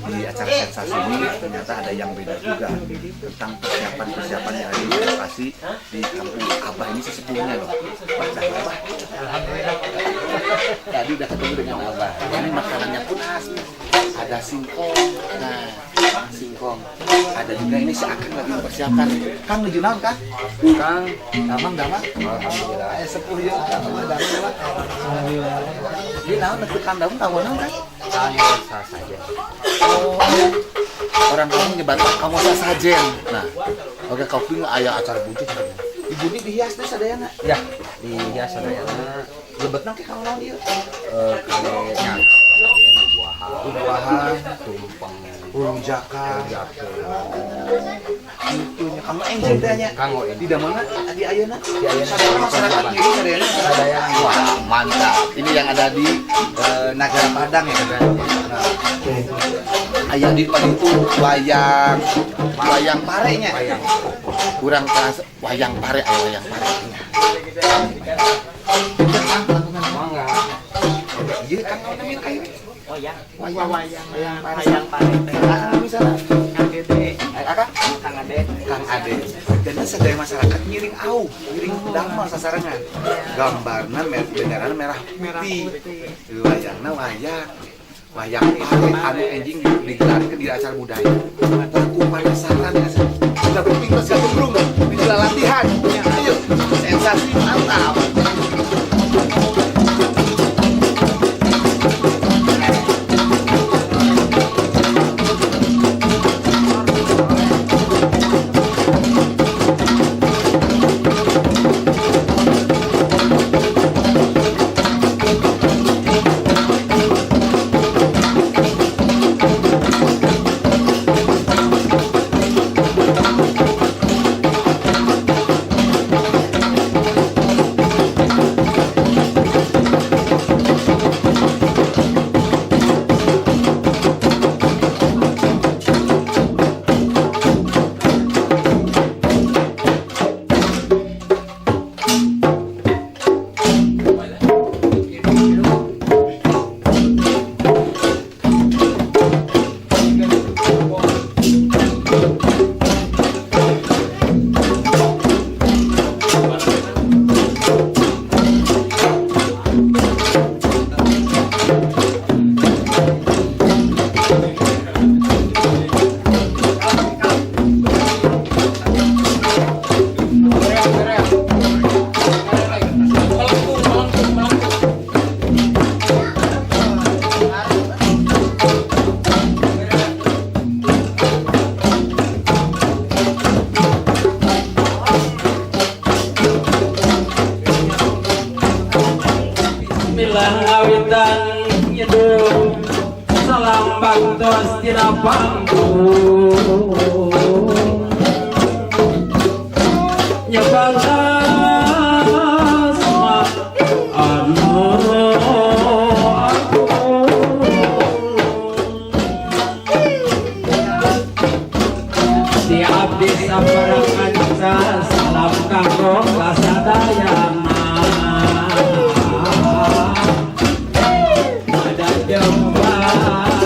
Di acara sensasi ini ternyata ada yang beda juga tentang persiapan yang ada di lokasi di kampung Abah ini sesepuhnya loh. Abah. Alhamdulillah. Tadi udah ketemu dengan Abah. Ini makanannya pun khas. Ada singkong. Nah, singkong. Ada juga ini si Akang lagi mempersiapkan. Kang nuju naon Kang? Kang, damang. Alhamdulillah. Sepuh ya. Damang. Alhamdulillah. Ini naon nekut Kang damang tahu naon Kang? Sah saja. Oh, orang kamu nyebat kamu sasajen. Nah, oke kau pilih ayah acara bunyi. Ibu ini dihias deh sadayana. Ya, dihias sadayana. Lebetna ke kang naon ieu? Kayaknya buah-buahan, tumpeng, burung jaka. Itunya kamu enjing teh nya. Kanggo di mana? Di ayeuna. Di ayeuna sadayana masyarakat ini sadayana. Wah, mantap. Ini yang ada di Nagara Padang ya. Nah, ayam di depan itu wayang parenya. Kurang keras wayang pare. Mangga. Iya kan namanya kayak wayang pare. Misalnya Kang Ade. Kang Ade. Dan sadaya masyarakat ngiring damel sasarangan. Gambarna merah putih. Wayangna wayang pare anu enjing digelarkeun di acara budaya. Aku penasaran ya. Sudah berpikir siapa burung di latihan. Ayo, sensasi mantap. Bantos tina panggung nyebatas anu aku di abdi sabarangan salam kanggo kasadayana ada jembar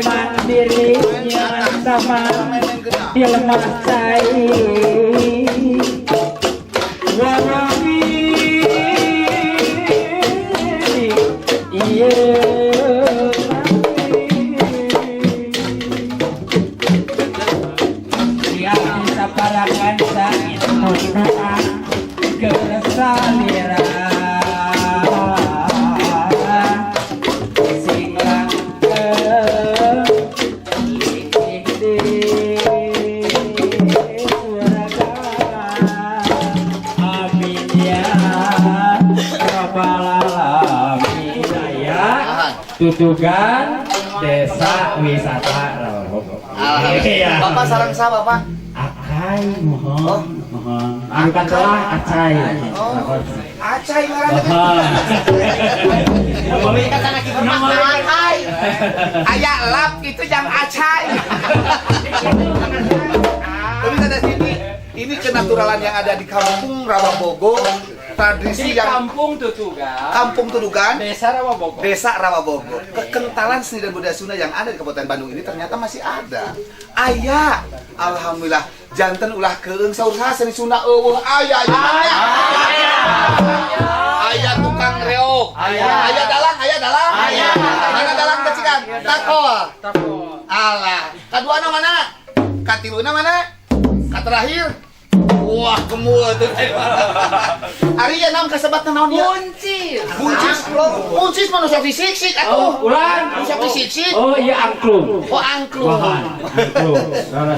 Mandirinya sama ilmu saya wangi iya yang bisa parakan saya mendoa kesalira Tutugan Desa Wisata Rawabogo. Alhamdulillah. Bapak sarang sah Bapak? Akai mohon, mohon. Bukan salah Acai. Acai ngaranna. Mohon. Acai. Aya lap itu yang acai. Tapi ada ini kenaturalan yang ada di kampung Rawabogo. Tradisi yang Kampung Tutugan. Kampung Tudugan, Desa Rawabogo. Desa Rawabogo. Kekentalan seni dan budaya Sunda yang ada di Kabupaten Bandung ini ternyata masih ada. Aya, alhamdulillah. Janten ulah keung saur saha seni Sunda eueuh aya. Aya tukang reog. Aya dalang. Mana dalang kecikan? Takol. Alah, kaduana mana? Katiluna mana? Katerakhir. Wah, kemuat tuh. Ari ya naon kasebatna naon ya? Buncis manusia fisik sih atuh. Ulang. Manusia fisik sih. Oh iya angklung. Oh, angklung. Angklung.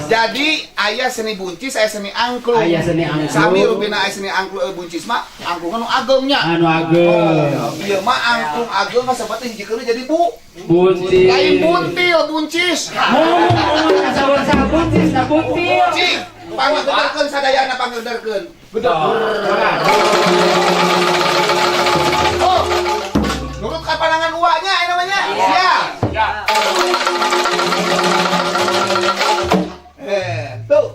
Jadi aya seni buncis, aya seni angklung. Aya seni angklung. Sami rupina aya seni angklung buncis mah angklung anu ageungnya. Anu ageng. Ieu mah angklung ageung kasebatna hijikeun jadi buncis. Lain buntil, buncis. Sabar buncis, na buntil. Cing, panggeudeurkeun sadayana panggeudeurkeun. Betul. Oh, nurut ka panangan uaknya ini namanya. Siap. Tuh.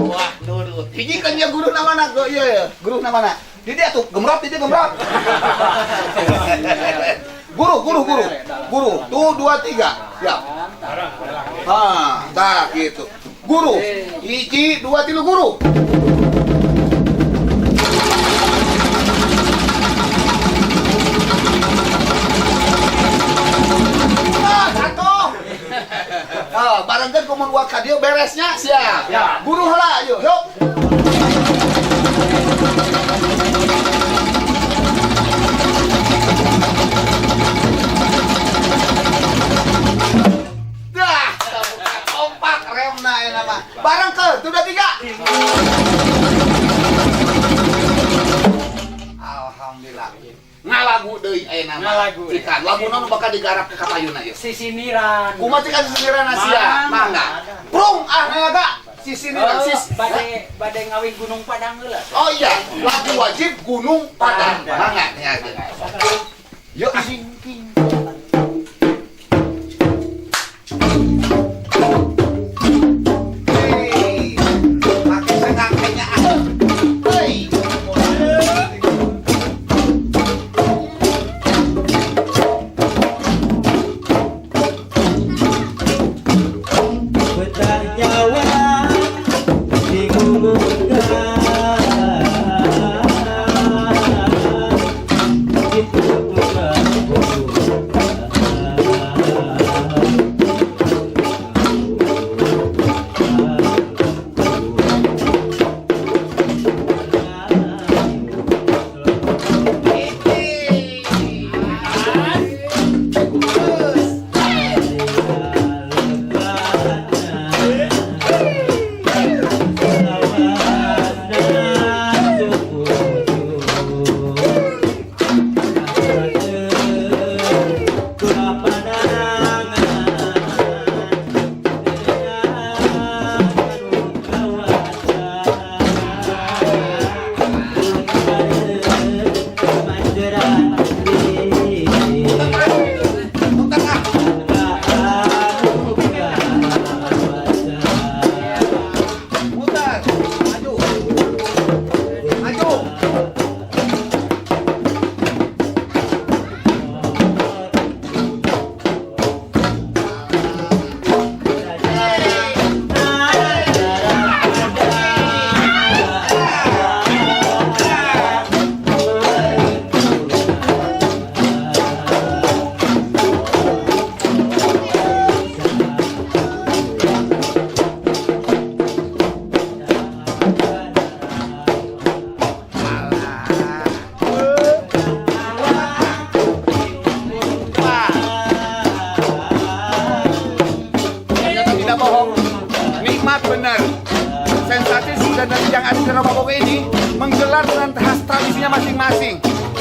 Wah, nurut. Hiji kan ya guru namana? Iya, guru namana? Di dia tuh gemrot, di dia gemrot. Guru. Tuh 2 3. Siap. Dah gitu. Guru. Hiji, 2 3 guru. Satu. Barengkeun kumun uak ka dieu beresnya siap. Guru heula yuk. Barang ke, itu udah 3. Alhamdulillah. Ngalagu deui aya nama. Ngalagu. Cikan laguna nu bakal digarap ke kapayuna ieu. Sisiniran. Kumaha cikan sisiniran sia? Mangga. Prung naga. Sisiniran sis. Bade ngawin Gunung Padang heula. Oh iya, lagu wajib Gunung Padang. Mangga nya. Yuk asing.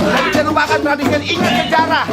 Jadi jangan lupakan perhatikan, ingat sejarah.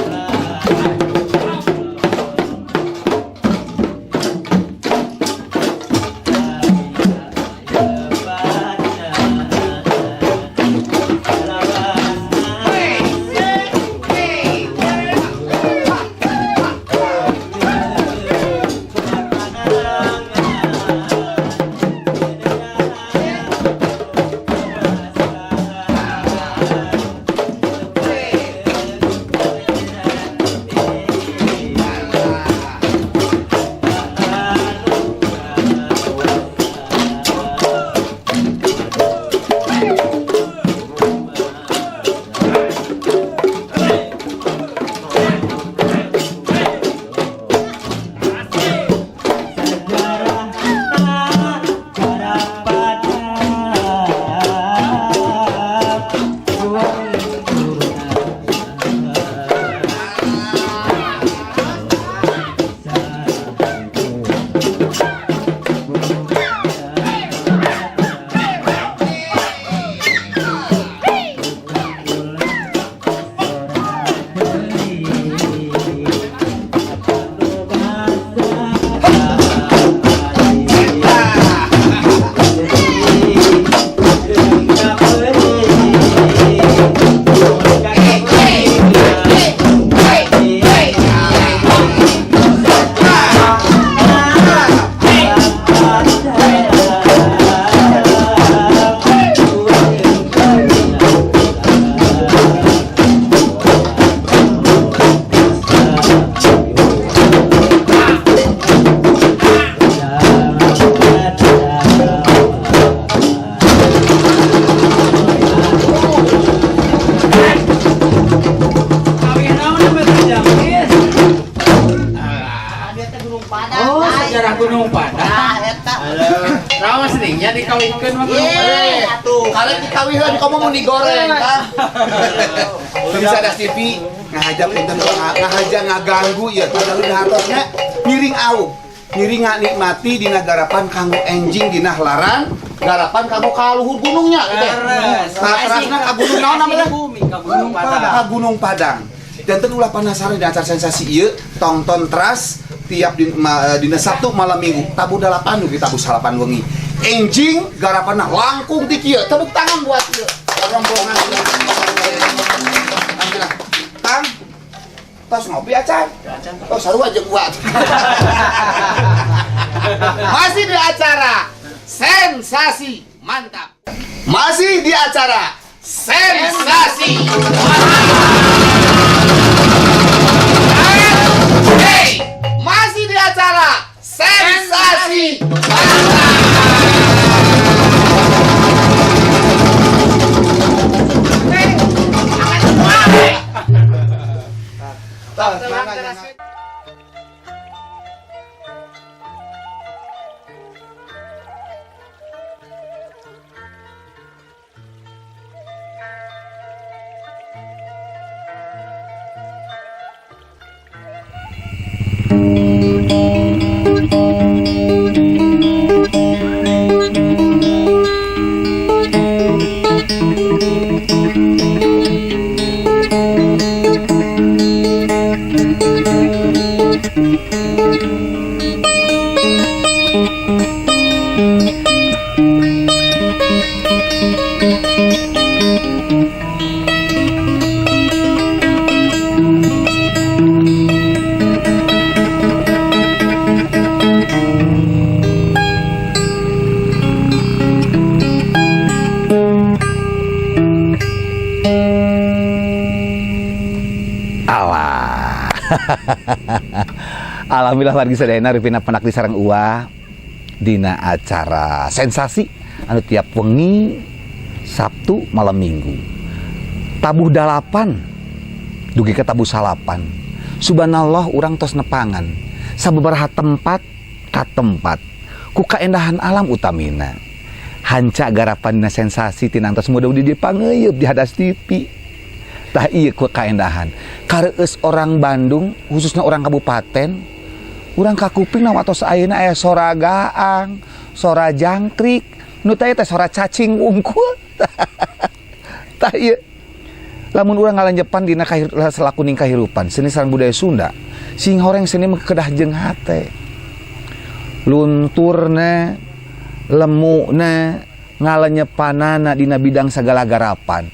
Sejarah Gunung Padang. Rawa seningnya dikawinkeun mah Gunung Padang. Kalau dikawin di kamu mau digoreng kan? Bisa ada TV ngajak enten ngajak ngaganggu ya padahal di hartosnya miring au. Miring nikmati di garapan kanggo enjing dina laran, garapan kanggo kaluhur gunungnya teh. Terasna ka gunung naon namanya? Ka Gunung Padang. Dan ulah penasaran di acara sensasi ieu tonton teras tiap dina Sabtu malam Minggu tabu 8 dugi tabu 8 wengi. Enjing garapanna langkung di kieu. Tepuk tangan buat ieu. Rombongan. Alhamdulillah. Kang, tos ngopi acan. Oh, sarua jeung buat. Masih di acara sensasi mantap. Masih di acara sensasi hey, masih di acara sensasi Alhamdulillah wargi sadayana rupina penak di sareng uwa dina acara sensasi anu tiap wengi Sabtu malam Minggu. Tabuh 8 dugi ke tabuh 8. Subhanallah urang tos nepangan sababaraha tempat ka tempat ku kaendahan alam utamina. Hanca garapan dina sensasi tinantos mudah-mudahan dipangeuyeup di hadas TV. Tah ieu ku kaendahan. Kareueus orang Bandung, khususnya orang kabupaten, urang kakuping watos ayeuna aya sora gaang, sora jangkrik, nu teh sora cacing wungkul. Tah ieu Lamun urang ngalanjepan dina selakuning kahirupan seni sareng budaya Sunda, sing horeng seni mah kedah jeung hate. Lunturna, lemuna, ngalanjepanana dina bidang sagala garapan.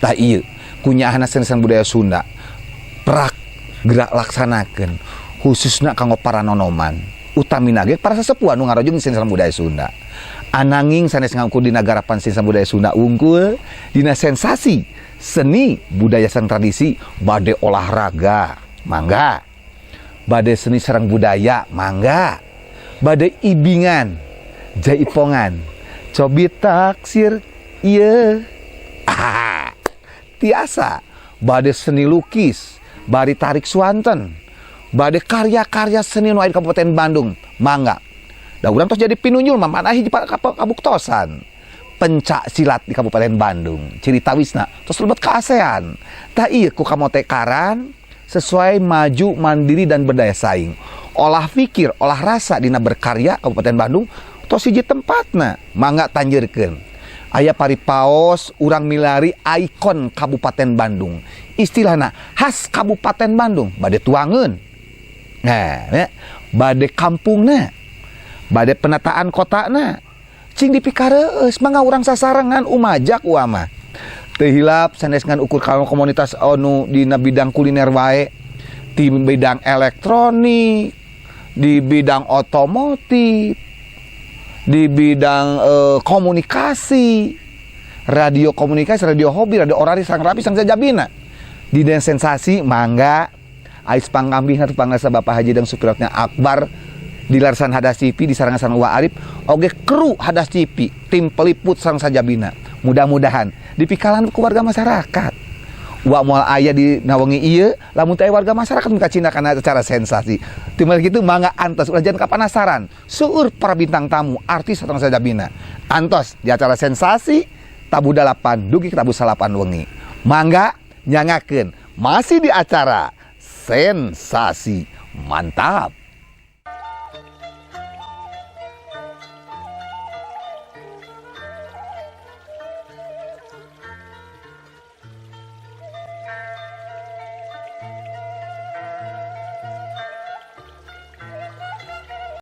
Tah ieu kunyahana seni sareng budaya Sunda. Prak gerak laksanakeun khususna kanggo para nonoman. Utamina ge para sesepuh anu ngarojong seni sareng budaya Sunda. Ananging sanes ngaku dina garapan seni sareng budaya Sunda unggul dina sensasi seni budaya sareng tradisi bade olahraga mangga, bade seni sareng budaya mangga, bade ibingan jaipongan cobi taksir ieu tiasa bade seni lukis bari tarik swanten bade karya-karya seni nu aya di Kabupaten Bandung mangga. Da urang tos jadi pinunyul mamana hiji kabuktosan pencak silat di Kabupaten Bandung. Ciri tawisna terus lebet ke ASEAN. Tah ieu ku kamotekaran sesuai maju mandiri dan berdaya saing. Olah pikir, olah rasa dina berkarya Kabupaten Bandung tos hiji tempatna mangga tanjeurkeun. Aya paripaos urang milari ikon Kabupaten Bandung. Istilahna khas Kabupaten Bandung bade tuangeun. Nah, bade kampungna, bade penataan kotana. Cing dipikareus mangga urang sasarengan umajak uama. Teu hilap sanes ngan ukur komunitas anu dina bidang kuliner wae, di bidang elektronik, di bidang otomotif, di bidang komunikasi, radio komunikasi, radio hobi, radio orari sang rapi sang sajabina. Di den sensasi mangga ais panggambihna tu pangrasa Bapak Haji dan Supirotnya Akbar di Larsan Hadas TV di sarangan Wa Arif oge kru Hadas TV tim peliput sareng sajabina. Mudah-mudahan dipikalan ku warga masyarakat. Wa moal aya di nawengi ieu lamun teu warga masyarakat mengkacina kana acara sensasi. Timal kitu mangga antos ulah jangan kapanasaran. Seueur para bintang tamu artis sareng sajabina. Antos di acara sensasi tabu 8 dugi tabu 8 wengi. Mangga nyangakeun masih di acara sensasi mantap.